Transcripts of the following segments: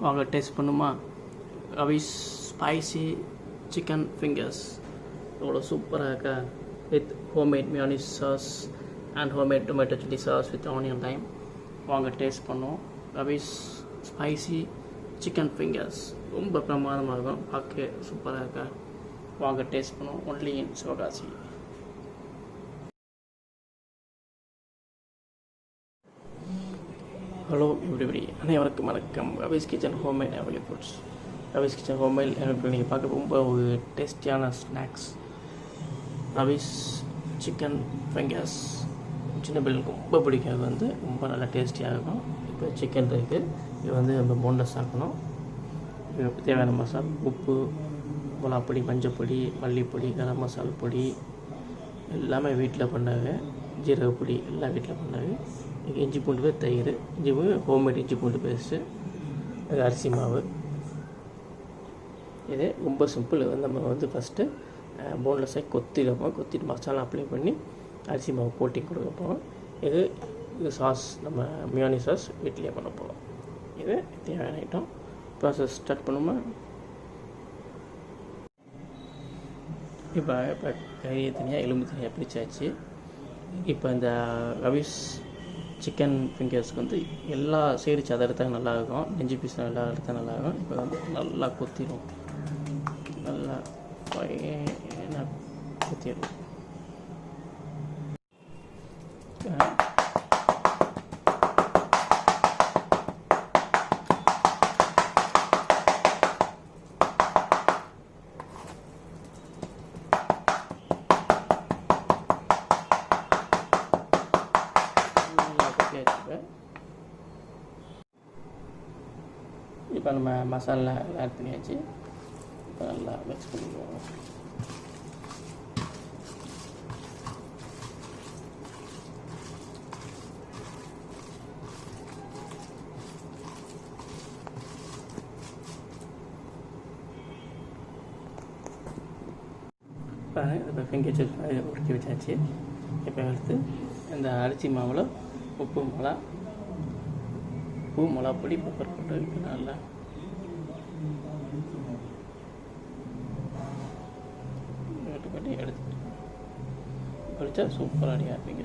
வாங்க டேஸ்ட் பண்ணுமா. Ravi's spicy chicken fingers எவ்வளோ சூப்பராக இருக்கா, with homemade mayonnaise sauce and homemade tomato chilli sauce with onion Lime. வாங்க டேஸ்ட் பண்ணுவோம். Ravi's spicy chicken fingers ரொம்ப பிரமாதமாக இருக்கும், பார்க்க சூப்பராக இருக்கா. வாங்க டேஸ்ட் பண்ணுவோம். Only in Sivakasi. Hello everybody, அனைவருக்கும் வணக்கம். Ravi's kitchen homemade Avali foods. Ravi's kitchen homemade எனக்கு நீங்கள் பார்க்க ரொம்ப ஒரு டேஸ்டியான ஸ்நாக்ஸ். Ravi's சிக்கன் ஃபிங்கர்ஸ் சின்ன பிள்ளைங்களுக்கு ரொம்ப பிடிக்காது, ரொம்ப நல்லா டேஸ்டியாக இருக்கும். இப்போ சிக்கன் இருக்குது, இது நம்ம போன்லெஸ் ஆக்கணும். இதுக்கு தேவையான மசாலா, உப்பு, மிளகாப்பொடி, மஞ்சப்பொடி, மல்லிப்பொடி, கரம் மசாலா பொடி எல்லாமே வீட்டில் பண்ணாங்க. ஜீரகப்பொடி எல்லாம் வீட்டில் பண்ணாங்க. இஞ்சி பூண்டு, தயிர், இஞ்சி பூண்டு, ஹோம்மேட் இஞ்சி பூண்டு பேஸ்ட்டு, அது அரிசி மாவு. இது ரொம்ப சிம்பிள். நம்ம ஃபஸ்ட்டு போன்லெஸ்ஸாக கொத்திட்டு மசாலா அப்ளை பண்ணி அரிசி மாவு போட்டி கொடுக்க போகிறோம். இது சாஸ், நம்ம mayonnaise சாஸ் வீட்டிலேயே பண்ண போகிறோம். இது தேவையான ஐட்டம். ப்ராசஸ் ஸ்டார்ட் பண்ணுமா. இப்போ கறியை தனியாக, எலும்பு தனியாக பிரித்தாச்சு. இப்போ இந்த Ravi's சிக்கன் ஃபிங்கர்ஸ்க்கு எல்லா சைடு சதை எடுத்தால் நல்லாயிருக்கும், நெஞ்சு பீஸ் நல்லா எடுத்தால் நல்லாயிருக்கும். இப்போ நல்லா கொத்திடும், நல்லா கொத்திடும். இப்போ நம்ம மசாலா ஆட் பண்ணியாச்சு. இப்போ நல்லா மிக்ஸ் பண்ணிக்குவோம். இப்போ ஃபிங்கர் உருக்கி வச்சாச்சு. இப்போ எடுத்து இந்த அரிசி மாவில் உப்பு, மிளகாப்பொடி, பெப்பர் போட்டு நல்லா பண்ணி எடுத்து படித்தா சூப்பராக அடியாக இருப்பீங்க.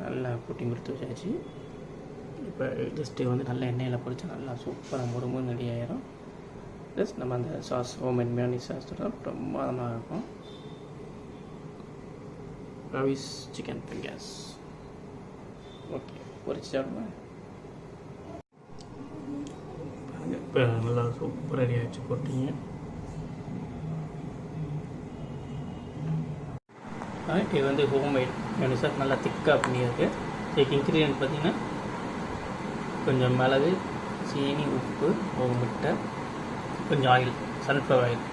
நல்லா புட்டிங் கொடுத்து வச்சாச்சு. இப்போ ஜஸ்ட்டு நல்லா எண்ணெயில் பொரிச்சா நல்லா சூப்பராக முறுமுறு ரெடி ஆகிடும். ப்ளஸ் நம்ம அந்த சாஸ், ஹோம்மேட் mayonnaise சாஸ் பிரமாதமாக இருக்கும். Ravi's chicken fingers. ஓகே, பொரிச்சு சாப்பிடுவேன். இப்போ நல்லா சூப்பராக ரெடி ஆகிடுச்சு. போட்டிங்க. இது ஹோம்மேட் mayonnaise சாஸ் நல்லா திக்காக பண்ணியிருக்கு. இதுக்கு இன்க்ரீடியன்ட் பார்த்திங்கன்னா கொஞ்சம் மிளகு, சீனி, உப்பு, ஒரு முட்டை, கொஞ்சம் ஆயில், சன்ஃப்ளவர் ஆயில்.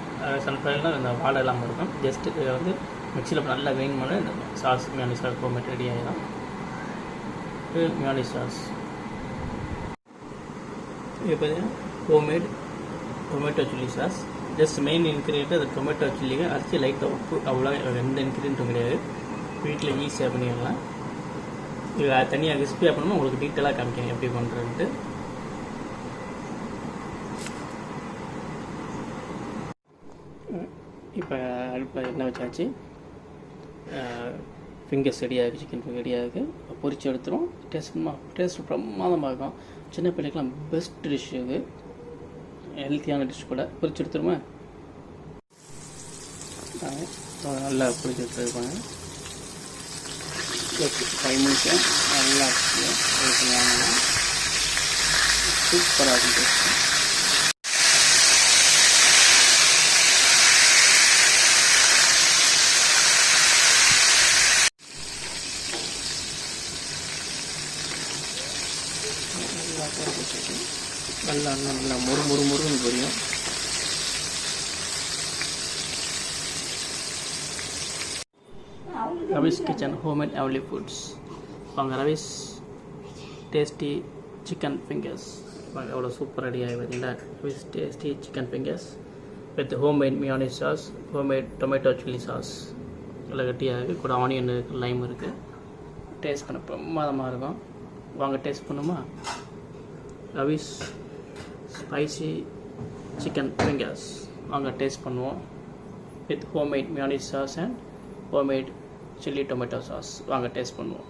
சன்ஃப்ளவர்னால் இந்த வாடை இல்லாமல் இருக்கும். ஜஸ்ட்டு இதை மிக்சியில் நல்லா கிரைண்ட் பண்ண இந்த sauce, mayonnaise sauce homemade ready ஆகிடும். இது mayonnaise சாஸ். இது பார்த்தீங்கன்னா homemade tomato chilli sauce. Just main ingredient அது டொமேட்டோ சில்லிக்கு அரிசி, லைட்டாக உப்பு, அவ்வளோ. எந்த இன்க்ரீடியன்ட்டும் கிடையாது. வீட்டில் ஈஸியாக பண்ணிடலாம். இது தனியாக ரெசிபியாக பண்ணணும், உங்களுக்கு டீட்டெயிலாக காமிக்கிறேன் எப்படி பண்ணுறதுன்ட்டு. இப்போ அடுப்பில் எண்ணெய் வச்சாச்சு. ஃபிங்கர்ஸ் ரெடியாக இருக்குது, சிக்கன் ஃபிங்கர் ரெடியாக இருக்குது. இப்போ பொரிச்சு எடுத்துரும். டேஸ்ட் பிரமாதமாக இருக்கும். சின்ன பிள்ளைக்கெலாம் பெஸ்ட் டிஷ் இது, ஹெல்த்தியான டிஷ் கூட. பொரிச்சு எடுத்துருமா. நல்லா பொரிச்சு எடுத்துருப்பாங்க. 5 நிமிஷம் நல்லா சூப்பராக இருக்கும் டேஸ்ட். நல்லா முறுன்னு பொரியும். Ravi's kitchen homemade Avali foods. வாங்க Ravi's டேஸ்டி சிக்கன் ஃபிங்கர்ஸ். வாங்க எவ்வளோ சூப்பர் ரெடி ஆகி பார்த்தீங்களா. Ravi's tasty chicken fingers with homemade mayonnaise sauce, homemade tomato chilli sauce. நல்லா கட்டியாக இருக்குது. கூட ஆனியன் இருக்குது, லைம் இருக்குது. டேஸ்ட் பண்ண பிரமாதமாக இருக்கும். வாங்க டேஸ்ட் பண்ணுமா. ரவிஸ் ஸ்பைசி சிக்கன் ஃபிங்கர்ஸ் வாங்க டேஸ்ட் பண்ணுவோம். With homemade mayonnaise sauce and homemade chilli tomato sauce வாங்க டேஸ்ட் பண்ணுவோம்.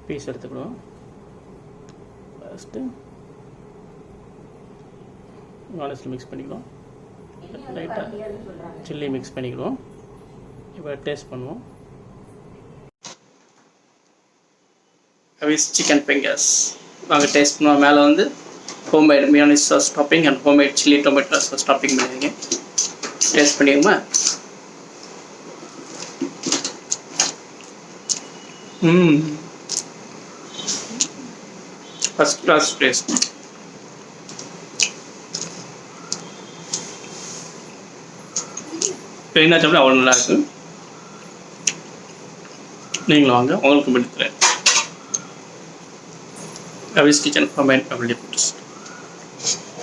பீஸ் எடுத்துக்கிடுவோம். ஃபஸ்ட்டு mayonnaise மிக்ஸ் பண்ணிக்கிறோம். லைட்டாக சில்லி மிக்ஸ் பண்ணிக்கிறோம். இப்போ டேஸ்ட் பண்ணுவோம். ரவிஸ் சிக்கன் ஃபிங்கர்ஸ் வாங்க டேஸ்ட் பண்ணுவோம். மேலே வந்து homemade mayonnaise sauce topping and homemade chilli tomato sauce topping பண்ணிடுங்க. டேஸ்ட் பண்ணிடுமா. First class taste. பெயினா சாப்பிட அவ்வளோ நல்லா இருக்கு. நீங்களும் வாங்க, உங்களுக்கு எடுத்துறேன். Ravi's kitchen homemade family foods.